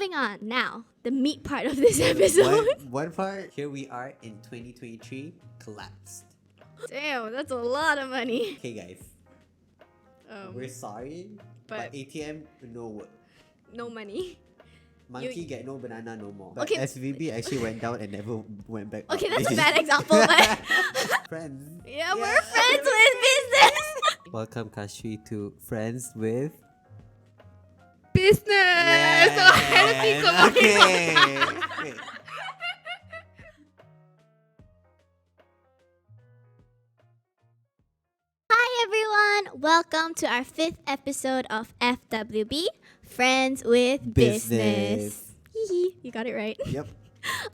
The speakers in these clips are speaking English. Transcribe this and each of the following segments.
Moving on now, the meat part of this episode. One part, here we are in 2023, collapsed. Damn, that's a lot of money. Okay, guys, we're sorry, but ATM, no money. Monkey get no banana no more. But Okay. SVB actually went down and never went back Okay, up. that's a bad example, but Friends. yeah, we're friends with business. Welcome, Kashi, to Friends with Business. So I had to think about it. Okay. Wait. Hi everyone, welcome to our 5th episode of FWB, Friends with Business. Hee. You got it right. Yep.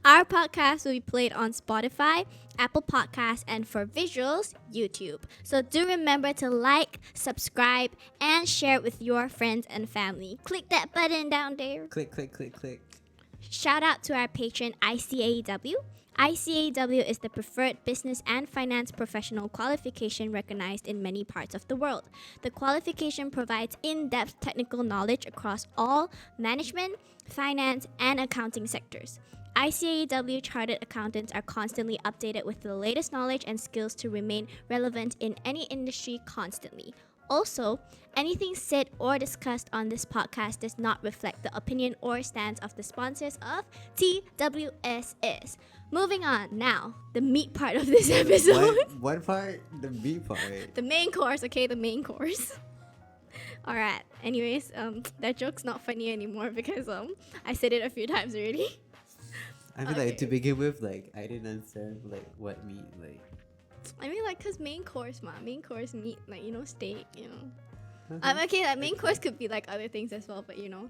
Our podcast will be played on Spotify, Apple Podcasts, and for visuals, YouTube. So do remember to like, subscribe, and share it with your friends and family. Click that button down there. Click, click, click, click. Shout out to our patron ICAEW. ICAEW is the preferred business and finance professional qualification recognized in many parts of the world. The qualification provides in-depth technical knowledge across all management, finance, and accounting sectors. ICAEW chartered accountants are constantly updated with the latest knowledge and skills to remain relevant in any industry constantly. Also, anything said or discussed on this podcast does not reflect the opinion or stance of the sponsors of TWSS. Moving on now, the meat part of this episode. One part, the meat part. The main course, okay, the main course. Alright, anyways, that joke's not funny anymore because I said it a few times already. I feel like to begin with, like I didn't understand like what meat, like. I mean, like, cause main course meat, like, you know, steak, you know. Okay, that main course could be like other things as well, but you know.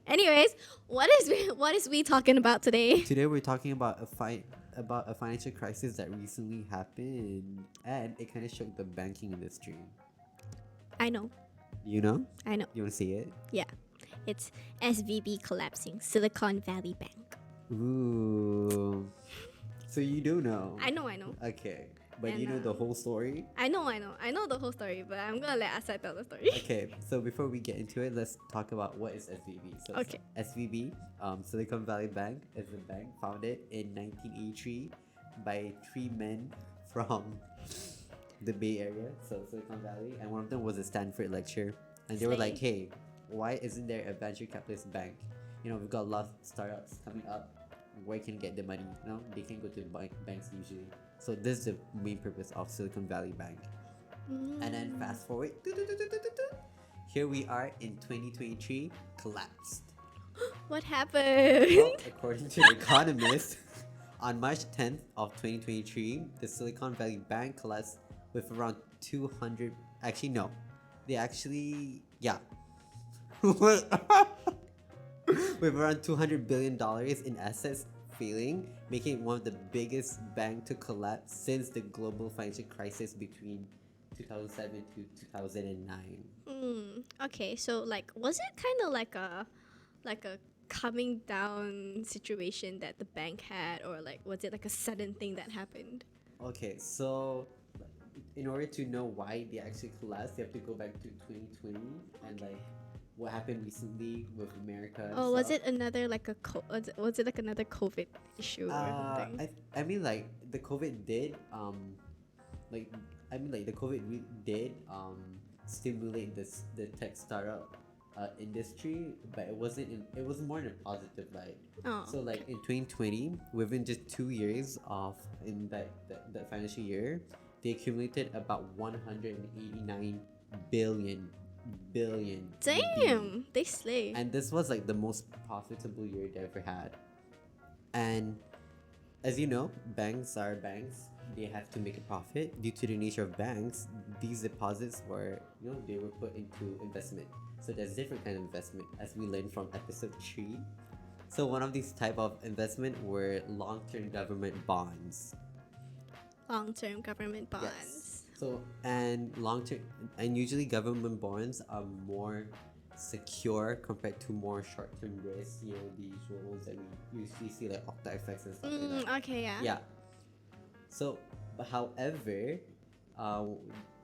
Anyways, what is we talking about today? Today we're talking about a financial crisis that recently happened, and it kind of shook the banking industry. I know. You know? I know. You want to see it? Yeah, it's SVB collapsing, Silicon Valley Bank. Ooh. So you do know? I know. Okay. But And, you know the whole story? I know the whole story, but I'm gonna let Asad tell the story. Okay, so before we get into it, let's talk about what is SVB. So Okay. SVB, Silicon Valley Bank, is a bank founded in 1983 by 3 men from the Bay Area, so Silicon Valley, and one of them was a Stanford lecturer. And they were like, hey, why isn't there a venture capitalist bank? You know, we've got a lot of startups coming up. Where can get the money? You know, they can go to banks usually. So this is the main purpose of Silicon Valley Bank. And then fast forward, here we are in 2023, collapsed. What happened? Well, according to The Economist, on March 10th of 2023, the Silicon Valley Bank collapsed with around 200. Actually, no, yeah. With around $200 billion in assets failing, making it one of the biggest banks to collapse since the global financial crisis between 2007 to 2009. Okay, so like, was it kind of like a coming down situation that the bank had, or like was it like a sudden thing that happened? Okay, so in order to know why they actually collapsed, you have to go back to 2020 and like what happened recently with America. Oh, was it another like was it like another COVID issue or something? I mean, like the COVID did stimulate the tech startup industry, but it was more in a positive light. So like in 2020, within just 2 years of in that financial year, they accumulated about 189 billion. Damn, they slay. And this was like the most profitable year they ever had. And as you know, banks are banks. They have to make a profit. Due to the nature of banks, these deposits were, they were put into investment. So there's different kind of investment, as we learned from episode 3. So one of these type of investment were long-term government bonds. Long-term government bonds. Yes. So and usually government bonds are more secure compared to more short-term risks. The usual ones that we usually see like octa effects and stuff like that. Okay, yeah. Yeah. So, but however,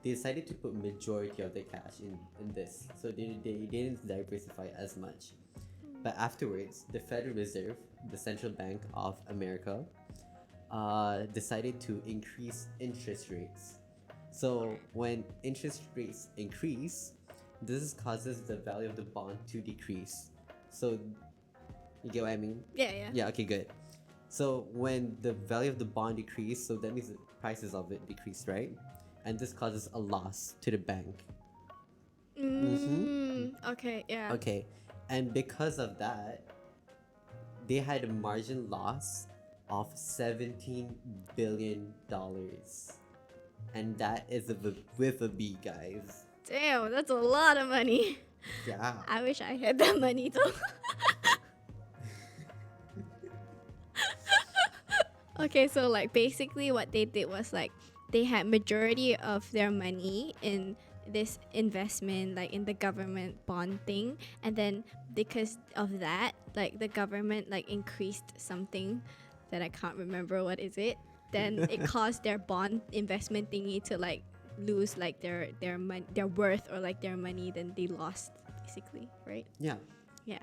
they decided to put majority of their cash in this. So they didn't diversify as much. But afterwards, the Federal Reserve, the central bank of America, decided to increase interest rates. So when interest rates increase, this causes the value of the bond to decrease. So you get what I mean? Yeah. Yeah, okay, good. So when the value of the bond decrease, so that means the prices of it decrease, right? And this causes a loss to the bank. Okay, yeah. Okay. And because of that, they had a margin loss of $17 billion. And that is with a B, guys. Damn, that's a lot of money. Yeah. I wish I had that money too. Okay, so like basically what they did was like they had majority of their money in this investment, like in the government bond thing, and then because of that, like the government like increased something that I can't remember what is it, then it caused their bond investment thingy to like lose like their worth, or like their money, then they lost basically, right? Yeah. Yeah.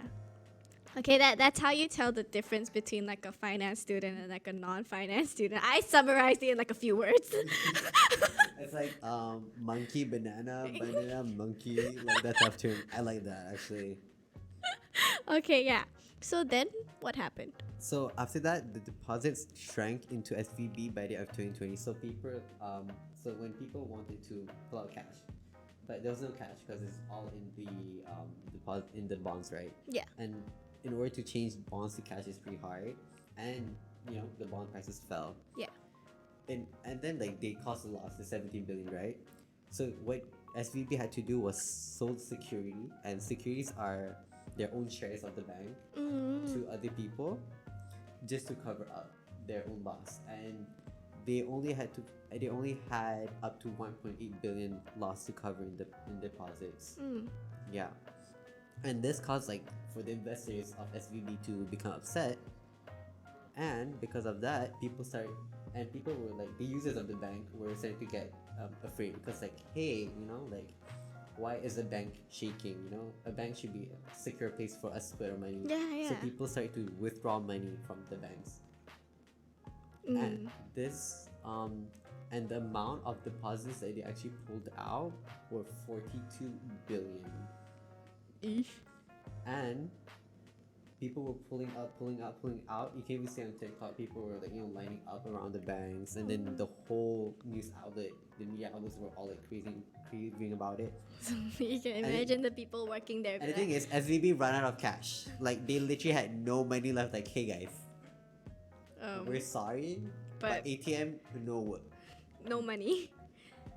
Okay, that's how you tell the difference between like a finance student and like a non-finance student. I summarized it in like a few words. It's like monkey, banana, monkey. Like that tough term. I like that actually. Okay, yeah. So then what happened? So after that, the deposits shrank into SVB by the end of 2020. So so when people wanted to pull out cash, but there was no cash because it's all in the deposit in the bonds, right? Yeah. And in order to change bonds to cash is pretty hard, and the bond prices fell. Yeah. And then like they caused a loss, the 17 billion, right? So what SVB had to do was sold security, and securities are their own shares of the bank to other people, just to cover up their own loss. And they only had up to 1.8 billion loss to cover in deposits. Yeah. And this caused like for the investors of SVB to become upset, and because of that, people were like, the users of the bank were starting to get afraid, because like, hey, like, why is a bank shaking? A bank should be a secure place for us to put our money. Yeah. So people started to withdraw money from the banks, and this and the amount of deposits that they actually pulled out were 42 billion. And people were pulling out. You can even see on TikTok, people were like, lining up around the banks, and then the whole the media outlets were all like craving about it. You can imagine the people working there. And the thing is, SVB ran out of cash. Like they literally had no money left. Like, hey guys, we're sorry, but ATM no money.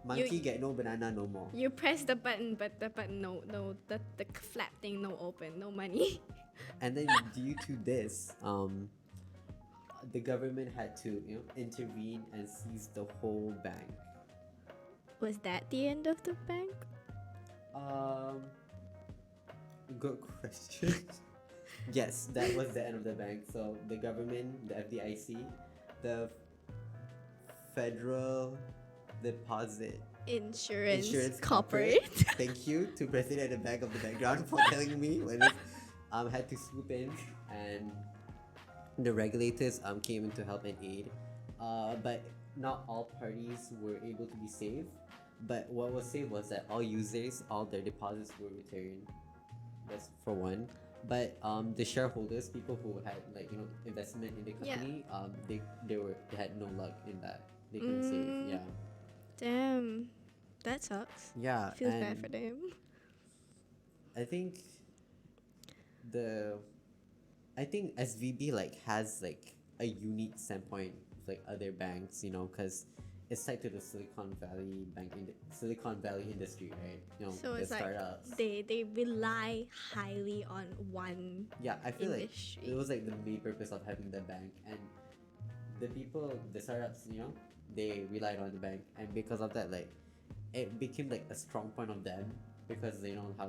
Monkey get no banana no more. You press the button, but the button the flap thing no open, no money. And then due to this, the government had to intervene and seize the whole bank. Was that the end of the bank? Good question. Yes, that was the end of the bank. So the government, the FDIC, the Federal Deposit Insurance Corporate. Thank you to President at the back of the background for telling me when it had to swoop in, and the regulators came in to help and aid. But not all parties were able to be saved. But what was saved was that all users, all their deposits were returned. That's for one. But the shareholders, people who had investment in the company, they had no luck in that. They couldn't save. Yeah. Damn, that sucks. Yeah. Feels bad for them. I think SVB has a unique standpoint with other banks, because it's tied to the Silicon Valley industry, right? So the it's startups. Like they rely highly on one. Yeah, I feel industry. like it was like the main purpose of having the bank, and the startups, they relied on the bank, and because of that, it became a strong point of them, because they know how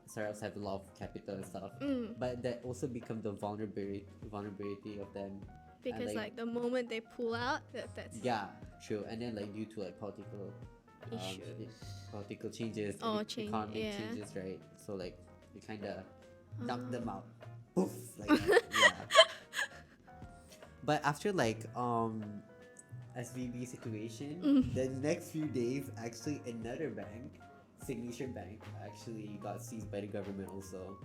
startups have a lot of capital and stuff, but that also become the vulnerability of them, because and, the moment they pull out, that's true. And then due to political issues, political changes, economic changes, right? So it kind of knocked them out. Poof, like that. Yeah. But after like SVB situation, the next few days, actually another bank, Signature Bank, actually got seized by the government also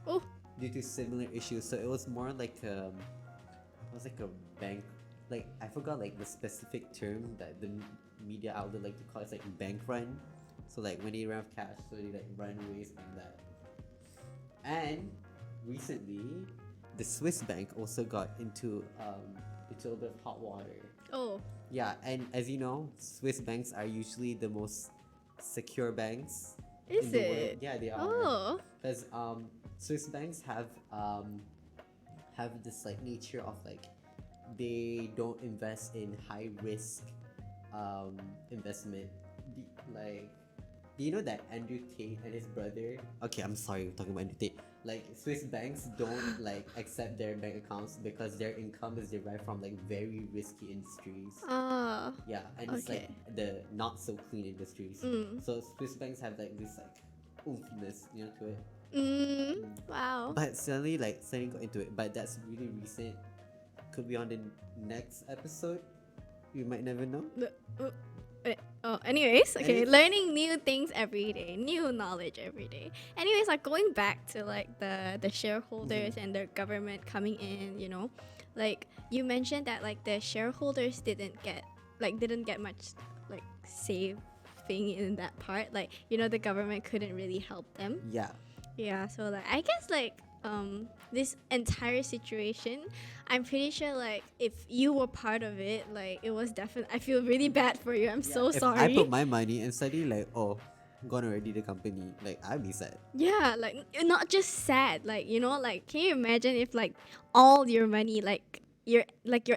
Oh. due to similar issues. So it was more like it was like a bank, like I forgot like the specific term that the media outlet like to call it. It's like bank run. So like when they run out of cash, so they like run away from that. And recently, the Swiss bank also got into a little bit of hot water. Oh. Yeah, and as you know, Swiss banks are usually the most secure banks Is in the world. it? Yeah, they are. Oh. Because Swiss banks have this like nature of like they don't invest in high risk investment. Like, do you know that Andrew Tate and his brother? Okay, I'm sorry, we're talking about Andrew Tate. Like Swiss banks don't like accept their bank accounts because their income is derived from like very risky industries. Oh. Yeah, and it's like Okay. the not so clean industries. So Swiss banks have like this like oomphness, you know, to it. Wow. But suddenly got into it. But that's really recent. Could be on the next episode. You might never know. Anyways, okay, Anyways. learning new things every day, new knowledge every day. Anyways, like going back to like the shareholders and the government coming in, you know, like you mentioned that like the shareholders didn't get much like saving in that part. Like, you know, the government couldn't really help them. Yeah. Yeah, so like I guess like this entire situation, I'm pretty sure like if you were part of it, like it was definitely, I feel really bad for you. I'm so If sorry. I put my money and suddenly like, oh, gone already the company, like I'd be sad. Yeah, like not just sad, like, you know, like can you imagine if like all your money, like your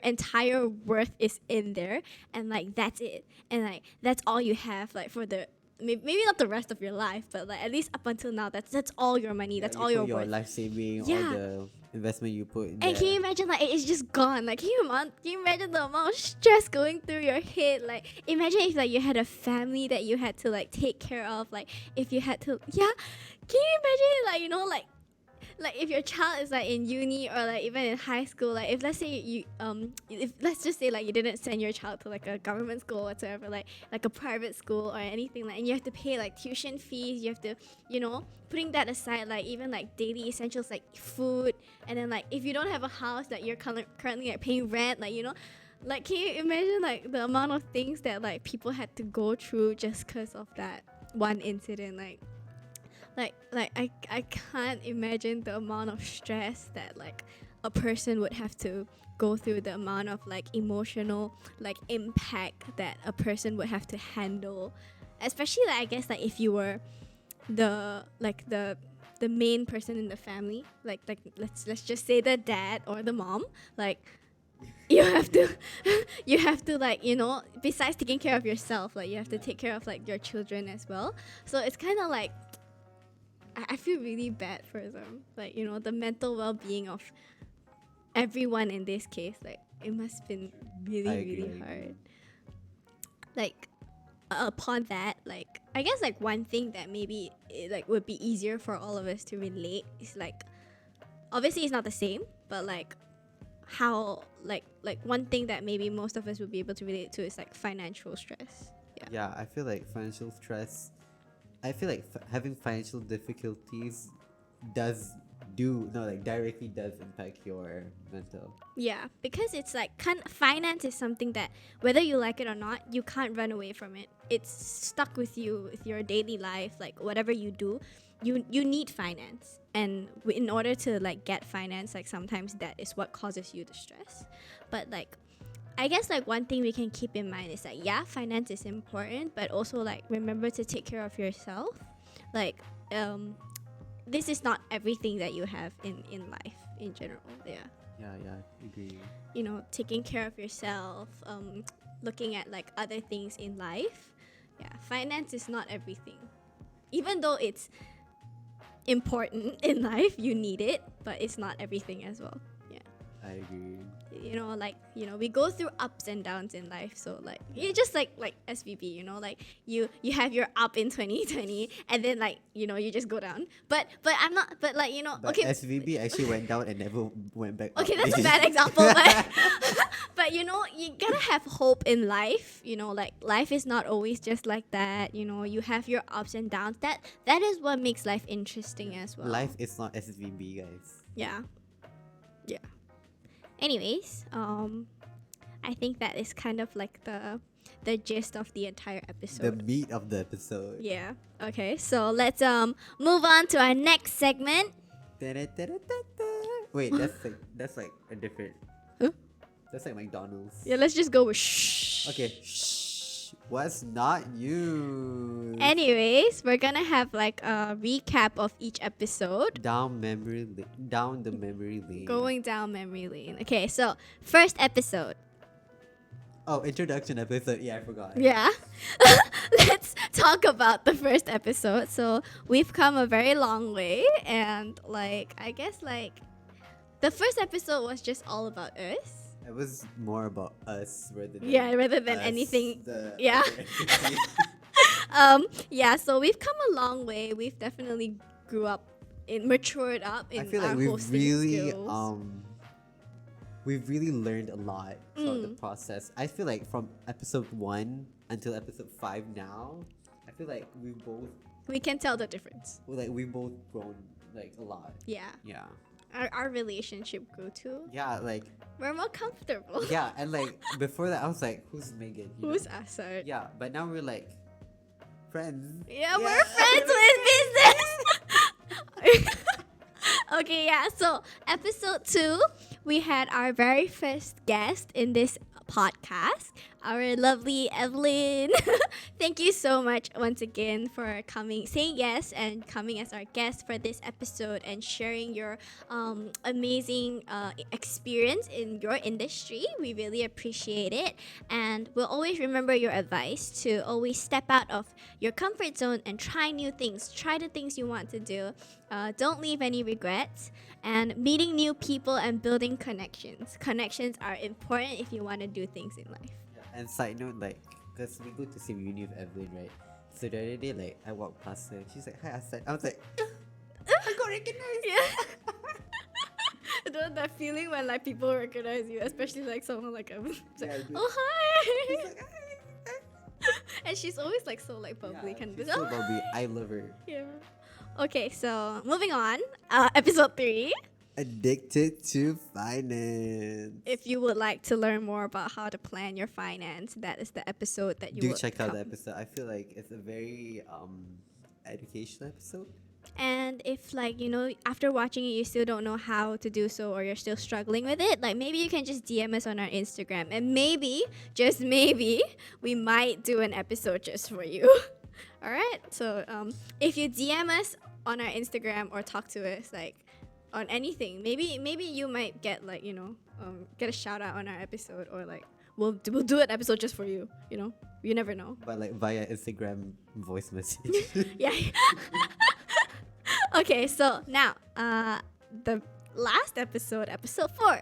entire worth is in there, and like that's it, and like that's all you have like for the maybe not the rest of your life, but like at least up until now, that's all your money, that's all your your worth. life saving, all Yeah. the investment you put in And there. can you imagine like it's just gone? Like can you imagine the amount of stress going through your head? Like imagine if like you had a family that you had to like take care of. Like if you had to, yeah, can you imagine like, you know, like if your child is like in uni or like even in high school, like if let's say if let's just say like you didn't send your child to like a government school or whatever, like a private school or anything, like, and you have to pay like tuition fees, you have to, you know, putting that aside, like even like daily essentials like food, and then like if you don't have a house that you're currently like paying rent, like, you know, like can you imagine like the amount of things that like people had to go through just because of that one incident? Like I can't imagine the amount of stress that like a person would have to go through, the amount of like emotional like impact that a person would have to handle, especially like I guess like if you were the main person in the family, like let's just say the dad or the mom, like you have to like, you know, besides taking care of yourself, like you have to take care of like your children as well. So it's kind of like I feel really bad for them, like, you know, the mental well-being of everyone in this case, like it must have been really hard. Like upon that, like I guess like one thing that maybe it, like would be easier for all of us to relate is like, obviously it's not the same, but like how like one thing that maybe most of us would be able to relate to is like financial stress. Yeah, I feel like financial stress. I feel like having financial difficulties directly does impact your mental. Yeah, because it's like finance is something that whether you like it or not, you can't run away from it. It's stuck with you with your daily life, like whatever you do, you need finance. And in order to like get finance, like sometimes that is what causes you the stress. But like I guess like one thing we can keep in mind is that yeah, finance is important, but also like remember to take care of yourself. Like this is not everything that you have in life in general. Yeah, agree. You know, taking care of yourself, looking at like other things in life. Yeah, finance is not everything. Even though it's important in life, you need it, but it's not everything as well. Yeah. I agree. We go through ups and downs in life. So like you just like SVB, like you have your up in 2020 and then you just go down. But I'm not. But But okay. SVB actually went down and never went back Okay, up. that's a bad example, but you gotta have hope in life. Like life is not always just like that. You have your ups and downs. That is what makes life interesting as well. Life is not SVB, guys. Yeah. Yeah. Anyways, I think that is kind of like the gist of the entire The episode. meat of the episode. Yeah. Okay, so let's move on to our next segment. Wait, that's like a different. Huh? That's like McDonald's. Yeah, let's just go with shh. Okay. Shh. What's not you? Anyways, we're gonna have like a recap of each episode. Down the memory lane. Going down memory lane. Okay, so first episode. Oh, introduction episode. Yeah, I forgot. Yeah. Let's talk about the first episode. So we've come a very long way, and I guess the first episode was just all about us. It was more about us rather than Rather than us, anything. the Yeah. other entity. So we've come a long way. We've definitely matured up in I feel our like we've hosting really skills. we've really learned a lot throughout the process. I feel like from episode 1 until episode 5 now, I feel like We can tell the difference. we've both grown like a lot. Yeah. Yeah. Our relationship grew too. Yeah, like We're more comfortable. yeah, and like before that I was like, who's Megan? You Who's know? Asar? Yeah, but now we're like friends. Yeah, we're friends with business. Okay, yeah. So episode 2, we had our very first guest in this podcast, our lovely Evelyn. Thank you so much once again for saying yes and coming as our guest for this episode and sharing your amazing experience in your industry. We really appreciate it, and we'll always remember your advice to always step out of your comfort zone and try new things. Try the things you want to do. Don't leave any regrets. And meeting new people and building connections. Connections are important if you want to do things in life. And side note, like, because we go to see reunion with Evelyn, right? So the other day, like, I walked past her. She's like, "Hi, Asad." I was like, I got recognized. Yeah. That feeling when people recognize you, especially someone like Evelyn. Yeah, Oh, hi. she's like, "Hi." And she's always so bubbly. Yeah, Kind she's of. so bubbly. I love her. Yeah. Okay, so moving on. Episode 3. Addicted to finance. If you would like to learn more about how to plan your finance, that is the episode that you Do will check out the come. episode. I feel like it's a very educational episode. And if after watching it you still don't know how to do so, or you're still struggling with it, maybe you can just DM us on our Instagram, and maybe, just maybe, we might do an episode just for you. All right, so if you DM us on our Instagram or talk to us on anything, maybe you might get get a shout out on our episode, or we'll do an episode just for you. You never know. But via Instagram voice message. Yeah. Okay, so now the last episode 4.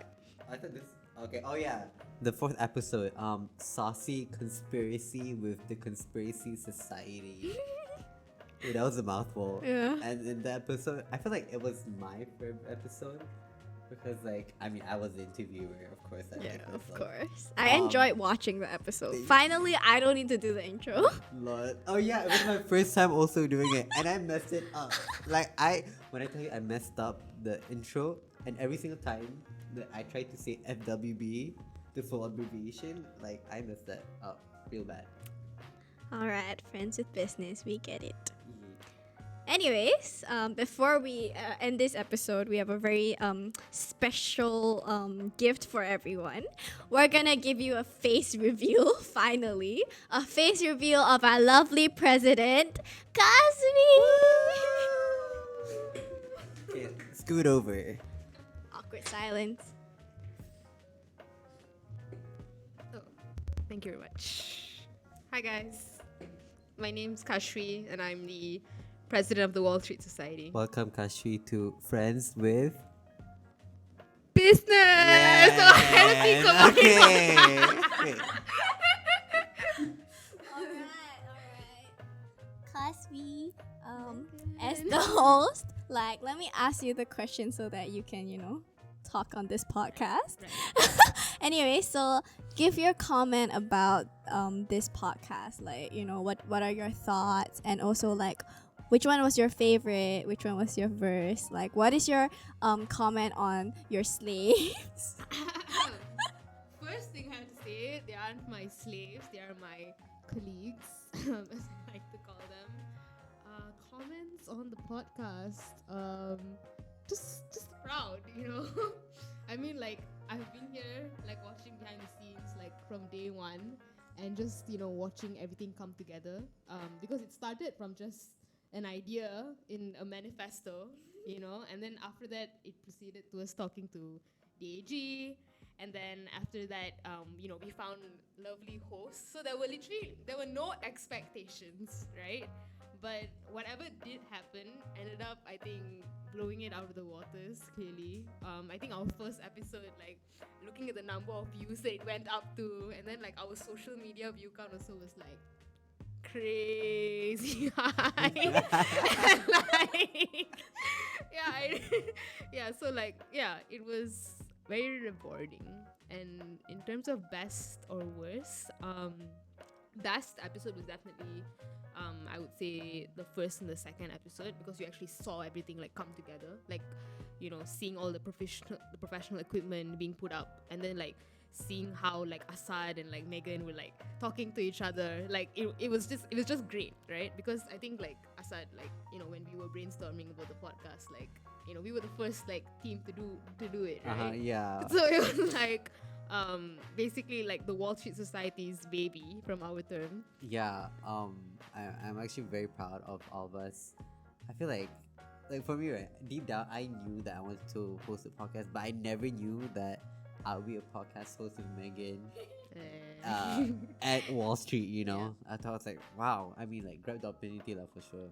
I thought this. Okay. Oh yeah. The 4th episode. Saucy conspiracy with the Conspiracy Society. Dude, that was a mouthful. Yeah. And in that episode, I feel like it was my favorite episode because I was the interviewer, of course. Of course. I enjoyed watching the episode. Finally, I don't need to do the intro. Lord. Oh yeah, it was my first time also doing it, and I messed it up. When I tell you I messed up the intro, and every single time that I tried to say FWB, the full abbreviation, I messed that up real bad. Alright, friends with business, we get it. Anyways, before we end this episode, we have a very special gift for everyone. We're gonna give you a face reveal, finally. A face reveal of our lovely president, Kasmi! Okay, scoot over. Awkward silence. Oh, thank you very much. Hi guys, my name's Kashri and I'm the president of the Wall Street Society. Welcome, Kashri, to Friends with Business! business. So I had to think about it. Okay. Alright. Kasvi, as the host, like, let me ask you the question so that you can, talk on this podcast. Right. Anyway, so give your comment about this podcast. Like, what are your thoughts? And also, like, which one was your favorite? Which one was your verse? Like, what is your comment on your slaves? First thing I have to say, they aren't my slaves, they are my colleagues, as I like to call them. Comments on the podcast, just proud, I mean, like, I've been here, like, watching behind the scenes, like, from day one, and just, watching everything come together, because it started from just an idea in a manifesto, and then after that, it proceeded to us talking to the AG, and then after that, we found lovely hosts. So there were no expectations, right? But whatever did happen ended up, I think, blowing it out of the waters, clearly. I think our first episode, like, looking at the number of views that it went up to, and then, like, our social media view count also was, like, crazy high. And, like, so, like, it was very rewarding. And in terms of best or worst, best episode was definitely, I would say, the first and the second episode, because you actually saw everything, like, come together, like, seeing all the professional equipment being put up, and then, like, seeing how, like, Asad and, like, Megan were, like, talking to each other. Like, it was just great, right? Because I think, like, Asad, like, when we were brainstorming about the podcast, like, we were the first, like, team to do it, right? Yeah. So it was like, basically, like, the Wall Street Society's baby from our term. Yeah. I'm actually very proud of all of us. I feel like for me, right, deep down, I knew that I wanted to host a podcast, but I never knew that I'll be a podcast host with Megan at Wall Street, Yeah. I thought it's like, wow. I mean, like, grab the opportunity for sure.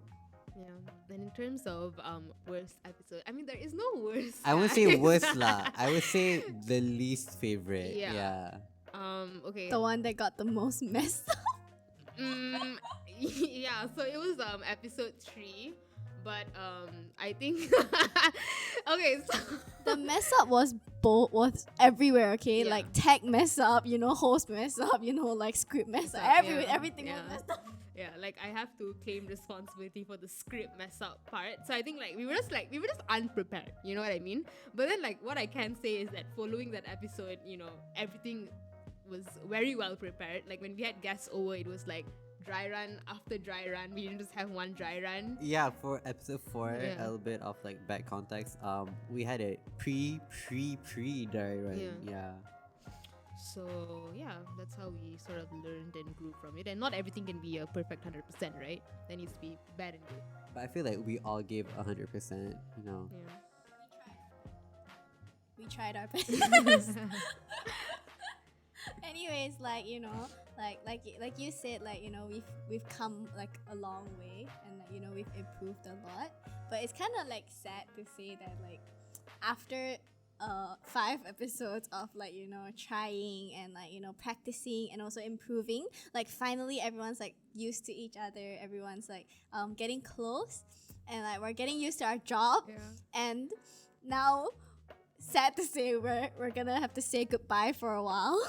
Yeah. And in terms of worst episode, I mean, there is no worst. I wouldn't say guys. worst lah. I would say the least favorite. Yeah. Yeah. Okay. The one that got the most messed up. Yeah, so it was episode 3, but I think okay, so The mess up was everywhere, okay? Yeah. Like tech mess up, host mess up, like script mess up. Everything was messed up. yeah, like, I have to claim responsibility for the script mess up part. So I think, like, we were just unprepared, you know what I mean? But then, like, what I can say is that following that episode, everything was very well prepared. Like, when we had guests over, it was like dry run after dry run. We didn't just have one dry run. Yeah, for episode 4, Yeah. a little bit of, like, back context. We had a pre dry run. Yeah. So yeah, that's how we sort of learned and grew from it. And not everything can be a perfect 100%, right? There needs to be bad and good. But I feel like we all gave 100%. Yeah. We tried our best. Anyways, like, like you said, like, we've come, like, a long way, and, like, we've improved a lot. But it's kind of, like, sad to say that, like, after 5 episodes of, like, trying and, like, practicing and also improving, like, finally everyone's, like, used to each other. Everyone's, like, getting close, and, like, we're getting used to our job. Yeah. And now, sad to say, we're gonna have to say goodbye for a while.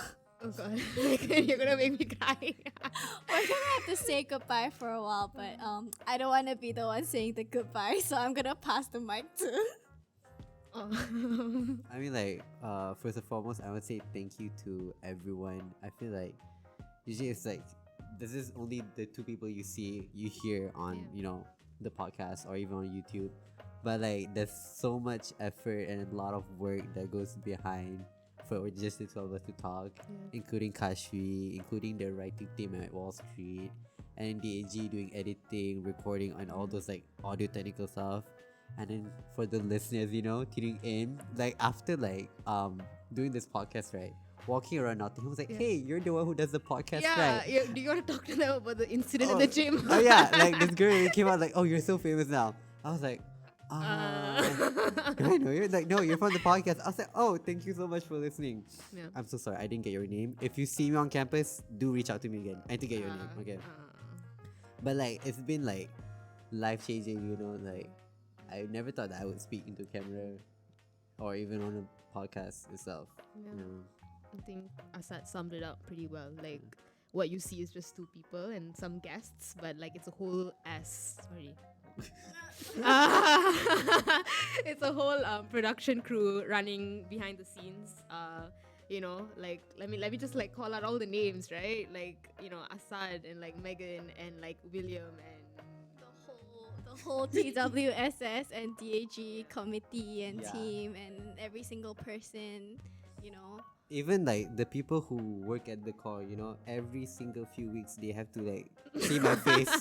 Oh god, you're gonna make me cry. We're gonna have to say goodbye for a while, but I don't want to be the one saying the goodbye, so I'm gonna pass the mic to. Oh. I mean, like, first and foremost, I would say thank you to everyone. I feel like usually it's like this is only the 2 people you hear on, the podcast or even on YouTube. But, like, there's so much effort and a lot of work that goes behind for just the 2 of us to talk, including Kashvi, including the writing team at Wall Street, and the AG doing editing, recording, and all those, like, audio technical stuff. And then for the listeners, tuning in, like, after, like, doing this podcast, right, walking around Nottingham, was like, hey, you're the one who does the podcast, right? Yeah. Do you want to talk to them about the incident in the gym? Oh yeah, like, this girl really came out like, oh, you're so famous now. I was like, I know you're like, no, you're from the podcast. I was like, oh, thank you so much for listening. Yeah. I'm so sorry, I didn't get your name. If you see me on campus, do reach out to me again. I need to get your name, okay? But like, it's been like life changing, you know. Like, I never thought that I would speak into camera, or even on a podcast itself. Yeah. You know? I think Asad summed it up pretty well. Like, what you see is just two people and some guests, but like it's a whole it's a whole production crew running behind the scenes. You know, like let me just like call out all the names, right? Like, you know, Asad and like Megan and like William and The whole TWSS and DAG committee and Yeah. team and every single person, you know. Even like the people who work at the call, you know, every single few weeks they have to like see my face.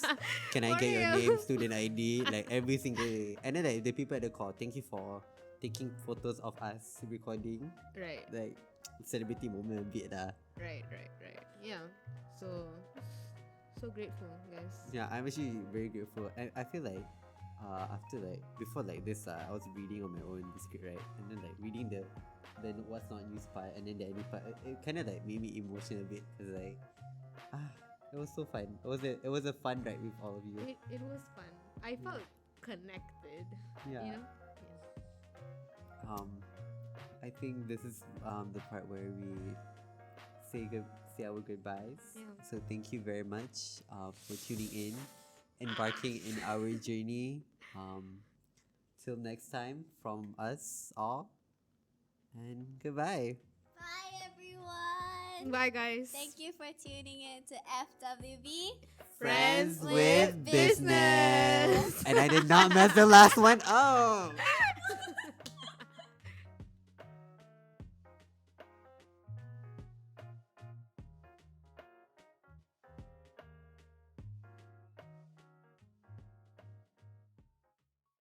Can I For get your real? name, student ID? Like every single day. And then like the people at the call, thank you for taking photos of us recording. right. Like celebrity moment a bit lah. Right. Yeah. So grateful, guys. Yeah, I'm actually very grateful. I feel like after like before like this I was reading on my own the script, right? And then like reading the what's not used part and then the edit part, it kind of like made me emotional a bit because like it was so fun. It was a fun ride with all of you. It was fun. I felt connected. Yeah. You know? Yeah. I think this is the part where we say our goodbyes. Yeah. So thank you very much for tuning in, embarking in our journey. Till next time from us all, and goodbye. Bye, everyone. Bye, guys. Thank you for tuning in to FWB. Friends with with Business. business. And I did not mess the last one up.